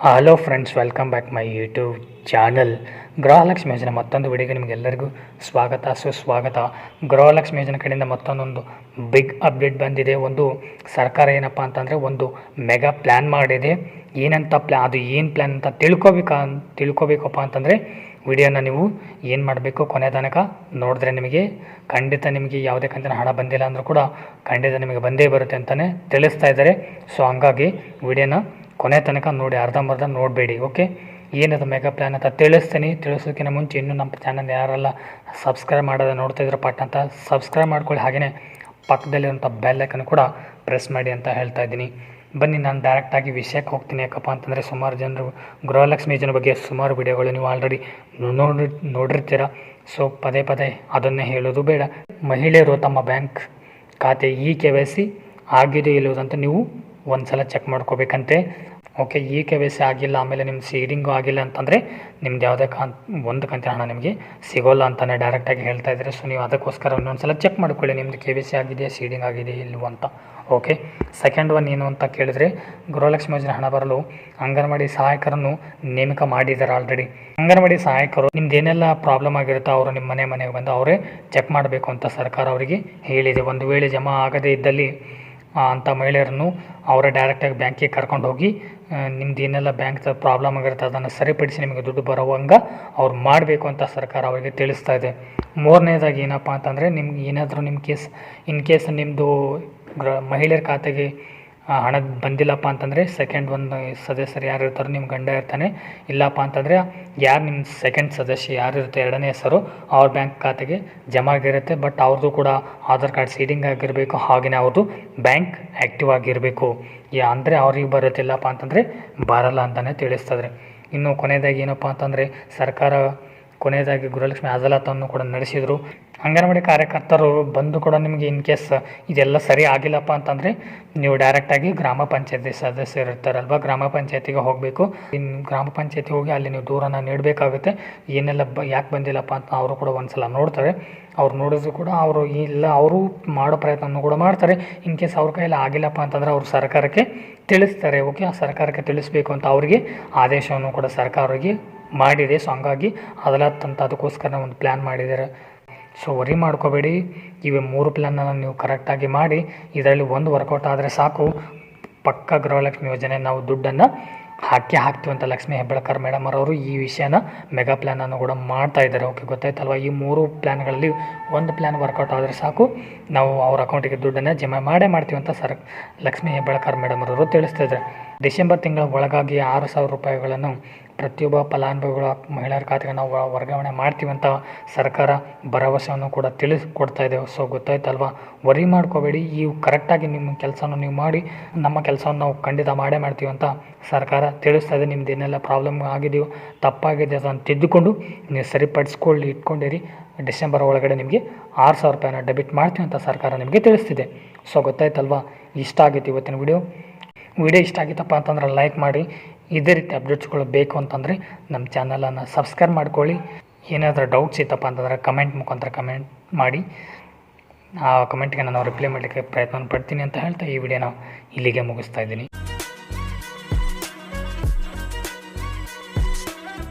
Hello friends, welcome back my YouTube channel. Gruhalakshmi ಯೋಜನೆ ಮತ್ತೊಂದು ವಿಡಿಯೋಗೆ ನಿಮಗೆಲ್ಲರಿಗೂ ಸುಸ್ವಾಗತ. ಗೃಹಲಕ್ಷ್ಮಿ ಯೋಜನೆ ಕಡೆಯಿಂದ ಮತ್ತೊಂದೊಂದು ಬಿಗ್ ಅಪ್ಡೇಟ್ ಬಂದಿದೆ. ಒಂದು ಸರ್ಕಾರ ಏನಪ್ಪ ಅಂತಂದರೆ ಒಂದು ಮೆಗಾ ಪ್ಲ್ಯಾನ್ ಮಾಡಿದೆ. ಏನಂತ ಅದು ಏನು ಪ್ಲ್ಯಾನ್ ಅಂತ ತಿಳ್ಕೊಬೇಕಪ್ಪ ಅಂತಂದರೆ ವಿಡಿಯೋನ ನೀವು ಏನು ಮಾಡಬೇಕು, ಕೊನೆ ತನಕ ನೋಡಿದ್ರೆ ನಿಮಗೆ ಯಾವುದೇ ಕಂತಿನ ಹಣ ಬಂದಿಲ್ಲ ಅಂದರೂ ಕೂಡ ಖಂಡಿತ ನಿಮಗೆ ಬಂದೇ ಬರುತ್ತೆ ಅಂತಲೇ ತಿಳಿಸ್ತಾ ಇದ್ದಾರೆ. ಸೊ ಹಂಗಾಗಿ ವಿಡಿಯೋನ ಕೊನೆ ತನಕ ನೋಡಿ, ಅರ್ಧಂಬರ್ಧ ನೋಡಬೇಡಿ. ಓಕೆ, ಏನದು ಮೆಗಾ ಪ್ಲ್ಯಾನ್ ಅಂತ ತಿಳಿಸೋಕ್ಕಿಂತ ಮುಂಚೆ ಇನ್ನೂ ನಮ್ಮ ಚಾನಲ್ ಯಾರೆಲ್ಲ ಸಬ್ಸ್ಕ್ರೈಬ್ ಮಾಡೋದು ನೋಡ್ತಾ ಇದ್ರೆ ಪಟ್ ಅಂತ ಸಬ್ಸ್ಕ್ರೈಬ್ ಮಾಡ್ಕೊಳ್ಳಿ. ಹಾಗೆಯೇ ಪಕ್ಕದಲ್ಲಿರುವಂಥ ಬೆಲ್ಲೈಕನ್ನು ಕೂಡ ಪ್ರೆಸ್ ಮಾಡಿ ಅಂತ ಹೇಳ್ತಾ ಇದ್ದೀನಿ. ಬನ್ನಿ, ನಾನು ಡೈರೆಕ್ಟಾಗಿ ವಿಷಯಕ್ಕೆ ಹೋಗ್ತೀನಿ. ಯಾಕಪ್ಪ ಅಂತಂದರೆ ಸುಮಾರು ಜನರು ಗೃಹಲಕ್ಷ್ಮಿ ಯೋಜನೆ ಬಗ್ಗೆ ಸುಮಾರು ವಿಡಿಯೋಗಳು ನೀವು ಆಲ್ರೆಡಿ ನೋಡಿರ್ತೀರ. ಸೊ ಪದೇ ಅದನ್ನೇ ಹೇಳೋದು ಬೇಡ. ಮಹಿಳೆಯರು ತಮ್ಮ ಬ್ಯಾಂಕ್ ಖಾತೆ KYC ಆಗಿದೆಯೋ ಇಲ್ಲೋದಂತ ನೀವು ಒಂದು ಸಲ ಚೆಕ್ ಮಾಡ್ಕೋಬೇಕಂತೆ. ಓಕೆ, KYC ಆಗಿಲ್ಲ, ಆಮೇಲೆ ನಿಮ್ಮ ಸೀಡಿಂಗು ಆಗಿಲ್ಲ ಅಂತಂದರೆ ನಿಮ್ದು ಯಾವುದೇ ಒಂದು ಕಂತಿನ ಹಣ ನಿಮಗೆ ಸಿಗೋಲ್ಲ ಅಂತಲೇ ಡೈರೆಕ್ಟಾಗಿ ಹೇಳ್ತಾ ಇದ್ದಾರೆ. ಸೊ ನೀವು ಅದಕ್ಕೋಸ್ಕರ ಇನ್ನೊಂದು ಸಲ ಚೆಕ್ ಮಾಡ್ಕೊಳ್ಳಿ, ನಿಮ್ಮದು KYC ಆಗಿದೆಯಾ, ಸೀಡಿಂಗ್ ಆಗಿದೆಯಾ ಇಲ್ಲವೋ ಅಂತ. ಓಕೆ, ಸೆಕೆಂಡ್ ಒನ್ ಏನು ಅಂತ ಕೇಳಿದರೆ, ಗೃಹಲಕ್ಷ್ಮಿ ಯೋಜನೆ ಹಣ ಬರಲು ಅಂಗನವಾಡಿ ಸಹಾಯಕರನ್ನು ನೇಮಕ ಮಾಡಿದ್ದಾರೆ ಆಲ್ರೆಡಿ. ಅಂಗನವಾಡಿ ಸಹಾಯಕರು ನಿಮ್ದು ಏನೆಲ್ಲ ಪ್ರಾಬ್ಲಮ್ ಆಗಿರುತ್ತೋ ಅವರು ನಿಮ್ಮ ಮನೆಗೆ ಬಂದು ಅವರೇ ಚೆಕ್ ಮಾಡಬೇಕು ಅಂತ ಸರ್ಕಾರ ಅವರಿಗೆ ಹೇಳಿದೆ. ಒಂದು ವೇಳೆ ಜಮಾ ಆಗದೇ ಇದ್ದಲ್ಲಿ ಅಂಥ ಮಹಿಳೆಯರನ್ನು ಅವರೇ ಡೈರೆಕ್ಟಾಗಿ ಬ್ಯಾಂಕಿಗೆ ಕರ್ಕೊಂಡು ಹೋಗಿ ನಿಮ್ದು ಏನೆಲ್ಲ ಬ್ಯಾಂಕ್ ಪ್ರಾಬ್ಲಮ್ ಆಗಿರುತ್ತೆ ಅದನ್ನು ಸರಿಪಡಿಸಿ ನಿಮಗೆ ದುಡ್ಡು ಬರೋವಂಗೆ ಅವ್ರು ಮಾಡಬೇಕು ಅಂತ ಸರ್ಕಾರ ಅವರಿಗೆ ತಿಳಿಸ್ತಾ ಇದೆ. ಮೂರನೇದಾಗಿ ಏನಪ್ಪ ಅಂತಂದರೆ, ನಿಮ್ಗೆ ಏನಾದರೂ ಇನ್ ಕೇಸ್ ನಿಮ್ಮದು ಮಹಿಳೆಯರ ಖಾತೆಗೆ ಹಣ ಬಂದಿಲ್ಲಪ್ಪ ಅಂತಂದರೆ ಸೆಕೆಂಡ್ ಒಂದು ಸದಸ್ಯರು ಯಾರು ಇರ್ತಾರೋ ನಿಮ್ಮ ಗಂಡ ಇರ್ತಾನೆ. ಇಲ್ಲಪ್ಪ ಅಂತಂದರೆ ಯಾರು ನಿಮ್ಮ ಸೆಕೆಂಡ್ ಸದಸ್ಯ ಯಾರು ಇರುತ್ತೆ, ಎರಡನೇ ಹೆಸರು ಅವ್ರ ಬ್ಯಾಂಕ್ ಖಾತೆಗೆ ಜಮಾ ಆಗಿರುತ್ತೆ. ಬಟ್ ಅವ್ರದ್ದು ಕೂಡ ಆಧಾರ್ ಕಾರ್ಡ್ ಸೀಡಿಂಗ್ ಆಗಿರಬೇಕು, ಹಾಗೆಯೇ ಅವ್ರದ್ದು ಬ್ಯಾಂಕ್ ಆ್ಯಕ್ಟಿವ್ ಆಗಿರಬೇಕು. ಅಂದರೆ ಅವ್ರಿಗೆ ಬರುತ್ತಿಲ್ಲಪ್ಪ ಅಂತಂದರೆ ಬರಲ್ಲ ಅಂತಲೇ ತಿಳಿಸ್ತದೆ. ಇನ್ನು ಕೊನೆಯದಾಗಿ ಏನಪ್ಪ ಅಂತಂದರೆ, ಸರ್ಕಾರ ಕೊನೆಯದಾಗಿ ಗೃಹಲಕ್ಷ್ಮಿ ಅದಾಲತನ್ನು ಕೂಡ ನಡೆಸಿದರು. ಅಂಗನವಾಡಿ ಕಾರ್ಯಕರ್ತರು ಬಂದು ಕೂಡ ನಿಮಗೆ ಇನ್ ಕೇಸ್ ಇದೆಲ್ಲ ಸರಿ ಆಗಿಲ್ಲಪ್ಪ ಅಂತಂದರೆ ನೀವು ಡೈರೆಕ್ಟಾಗಿ ಗ್ರಾಮ ಪಂಚಾಯತಿ ಸದಸ್ಯರು ಇರ್ತಾರಲ್ವ, ಗ್ರಾಮ ಪಂಚಾಯತಿಗೆ ಹೋಗಬೇಕು. ಗ್ರಾಮ ಪಂಚಾಯತಿಗೆ ಹೋಗಿ ಅಲ್ಲಿ ನೀವು ದೂರನ್ನು ನೀಡಬೇಕಾಗುತ್ತೆ. ಏನೆಲ್ಲ ಯಾಕೆ ಬಂದಿಲ್ಲಪ್ಪ ಅಂತ ಅವರು ಕೂಡ ಒಂದು ಸಲ ನೋಡ್ತಾರೆ. ಅವ್ರು ನೋಡಿದ್ರು ಕೂಡ ಅವರು ಮಾಡೋ ಪ್ರಯತ್ನವನ್ನು ಕೂಡ ಮಾಡ್ತಾರೆ. ಇನ್ ಕೇಸ್ ಅವ್ರ ಕೈಯಲ್ಲಿ ಆಗಿಲ್ಲಪ್ಪ ಅಂತಂದರೆ ಅವರು ಸರ್ಕಾರಕ್ಕೆ ತಿಳಿಸ್ತಾರೆ. ಓಕೆ, ಆ ಸರ್ಕಾರಕ್ಕೆ ತಿಳಿಸ್ಬೇಕು ಅಂತ ಅವರಿಗೆ ಆದೇಶವನ್ನು ಕೂಡ ಸರ್ಕಾರಕ್ಕೆ ಮಾಡಿದೆ. ಸೊ ಹಂಗಾಗಿ ಅದಾಲತ್ ಅಂತ ಅದಕ್ಕೋಸ್ಕರ ಒಂದು ಪ್ಲ್ಯಾನ್ ಮಾಡಿದ್ದಾರೆ. ಸೊ ವರಿ ಮಾಡ್ಕೋಬೇಡಿ, ಇವೆ 3 ಪ್ಲ್ಯಾನನ್ನು ನೀವು ಕರೆಕ್ಟಾಗಿ ಮಾಡಿ ಇದರಲ್ಲಿ ಒಂದು ವರ್ಕೌಟ್ ಆದರೆ ಸಾಕು. ಪಕ್ಕ ಗೃಹಲಕ್ಷ್ಮಿ ಯೋಜನೆ ನಾವು ದುಡ್ಡನ್ನು ಹಾಕ್ತೀವಿ ಅಂತ ಲಕ್ಷ್ಮೀ ಹೆಬ್ಬಾಳ್ಕರ್ ಮೇಡಮ್ ಅವರು ಈ ವಿಷಯನ ಮೆಗಾ ಪ್ಲ್ಯಾನನ್ನು ಕೂಡ ಮಾಡ್ತಾ ಇದ್ದಾರೆ. ಓಕೆ, ಗೊತ್ತಾಯ್ತಲ್ವ? ಈ 3 ಪ್ಲ್ಯಾನ್ಗಳಲ್ಲಿ ಒಂದು ಪ್ಲ್ಯಾನ್ ವರ್ಕೌಟ್ ಆದರೆ ಸಾಕು, ನಾವು ಅವ್ರ ಅಕೌಂಟಿಗೆ ದುಡ್ಡನ್ನು ಜಮಾ ಮಾಡ್ತೀವಿ ಅಂತ ಲಕ್ಷ್ಮೀ ಹೆಬ್ಬಾಳ್ಕರ್ ಮೇಡಮ್ ಅವರು ತಿಳಿಸ್ತಿದ್ದಾರೆ. ಡಿಸೆಂಬರ್ ತಿಂಗಳ ಒಳಗಾಗಿ 6,000 ರೂಪಾಯಿಗಳನ್ನು ಪ್ರತಿಯೊಬ್ಬ ಫಲಾನುಭವಿಗಳ ಮಹಿಳೆಯರ ಖಾತೆಗೆ ನಾವು ವರ್ಗಾವಣೆ ಮಾಡ್ತೀವಿ ಅಂತ ಸರ್ಕಾರ ಭರವಸೆಯನ್ನು ಕೂಡ ತಿಳಿಸ್ಕೊಡ್ತಾ ಇದೆ. ಸೊ ಗೊತ್ತಾಯ್ತಲ್ವ? ವರಿ ಮಾಡ್ಕೋಬೇಡಿ, ಕರೆಕ್ಟಾಗಿ ನಿಮ್ಮ ಕೆಲಸವನ್ನು ನೀವು ಮಾಡಿ, ನಮ್ಮ ಕೆಲಸವನ್ನು ನಾವು ಖಂಡಿತ ಮಾಡ್ತೀವಿ ಅಂತ ಸರ್ಕಾರ ತಿಳಿಸ್ತಾ ಇದೆ. ನಿಮ್ದು ಏನೆಲ್ಲ ಪ್ರಾಬ್ಲಮ್ ಆಗಿದೆಯೋ, ತಪ್ಪಾಗಿದೆ ಅದನ್ನು ತಿದ್ದುಕೊಂಡು ನೀವು ಇಟ್ಕೊಂಡಿರಿ. ಡಿಸೆಂಬರ್ ಒಳಗಡೆ ನಿಮಗೆ 6,000 ರೂಪಾಯಿನ ಡೆಬಿಟ್ ಮಾಡ್ತೀವಿ ಅಂತ ಸರ್ಕಾರ ನಿಮಗೆ ತಿಳಿಸ್ತಿದೆ. ಸೊ ಗೊತ್ತಾಯ್ತಲ್ವ? ಇಷ್ಟ ಆಗಿತ್ತು ಇವತ್ತಿನ ವಿಡಿಯೋ ಇಷ್ಟ ಆಗಿತ್ತಪ್ಪ ಅಂತಂದ್ರೆ ಲೈಕ್ ಮಾಡಿ. ಇದೇ ರೀತಿ ಅಪ್ಡೇಟ್ಸ್ಗಳು ಬೇಕು ಅಂತಂದರೆ ನಮ್ಮ ಚಾನಲನ್ನು ಸಬ್ಸ್ಕ್ರೈಬ್ ಮಾಡ್ಕೊಳ್ಳಿ. ಏನಾದರೂ ಡೌಟ್ಸ್ ಇತ್ತಪ್ಪ ಅಂತಂದರೆ ಕಮೆಂಟ್ ಮುಖಾಂತರ ಕಮೆಂಟ್ ಮಾಡಿ. ಆ ಕಮೆಂಟ್ಗೆ ನಾನು ರಿಪ್ಲೈ ಮಾಡಲಿಕ್ಕೆ ಪ್ರಯತ್ನ ಪಡ್ತೀನಿ ಅಂತ ಹೇಳ್ತಾ ಈ ವಿಡಿಯೋನ ಇಲ್ಲಿಗೆ ಮುಗಿಸ್ತಾ ಇದ್ದೀನಿ.